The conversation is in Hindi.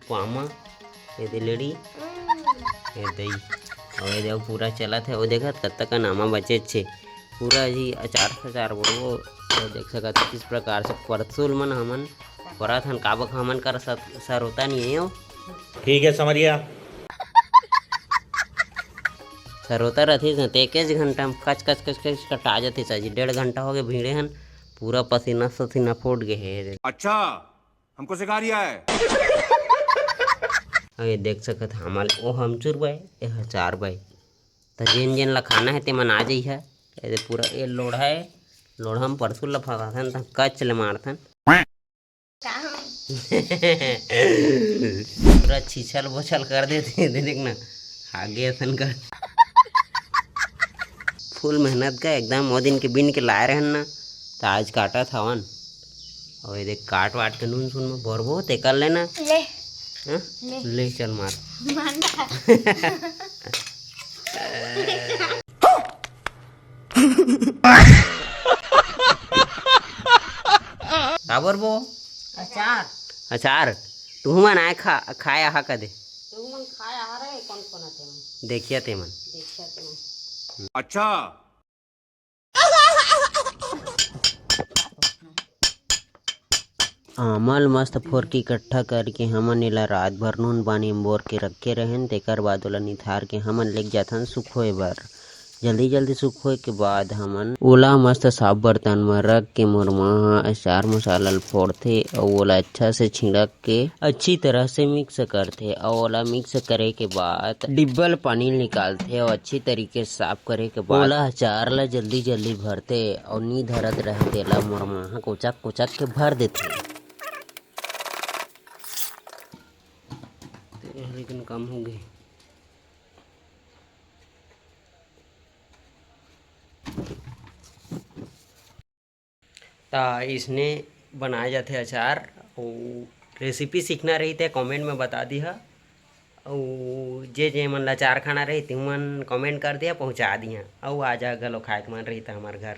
पामा ये दिलेड़ी ये दही और ये देखो पूरा चला थे वो देखा तब तक का नामा बचे छे पूरा जी अचार वो देख सकत किस प्रकार से परसुल मन हमन परत हन काबक हमन कर सर होता नहीं है ठीक है समरिया सर होता रहती न तो एक घंटा में कच कच कच कच कटा जाते साजी 1.5 घंटा हो गए भीड़े हन पूरा पसीना ससीना फूट गए है। अच्छा हमको सिखा रिया है। ये देख सकत हमाल ओ हमचूर बाई ये चार बाई तो जेन जेन ला खाना है ते मन आ जाई है ये पूरा ये लोढ़ा है लोढ़ा में परसुल ला फसाथन त कच ले मारथन पूरा छिछल बोछल कर देते देखना आगे असन कर फुल मेहनत का एकदम वो दिन के बिन के लाए रहन ना तो आज काटा था वन और ये देख काट वाट के नून सुन में भरबो ते कर लेना ले हाँ? ले चल मार का बरबो अचार अचार तू मन आए खाया हा कदे तू मन खाया आ रहे कौन कौन आते मन देखिया ते मन देखिया ते मन अच्छा आमल मस्त फोरकी इकट्ठा करके हमन एला रात भर नून पानी में बोर के रखे रहेन तेकर बाद ओला निथार के हमन लेके जाथन सुखोए बर जल्दी जल्दी सुखोए के बाद हमन ओला मस्त साफ बर्तन में रख के मुरमा अचार मसाला ल फोड़थे और ओला अच्छा से छिड़क के अच्छी तरह से मिक्स करथे और ओला मिक्स करे के बाद डिब्बल पानी निकालथे और अच्छी तरीके से साफ करे के बाद ओला अचार ला जल्दी जल्दी भरते और नी धरत रहे तेला मुरमा कोचक कोचक के भर देथे लेकिन कम हो गए तो इसने बनाए जाते अचार और रेसिपी सीखना रही थे कमेंट में बता दी है और जे मन ला अचार खाना रही तुम मन कमेंट कर दिया पहुँचा दिया और आ जा गलो खाए के मन रही था हमारे घर।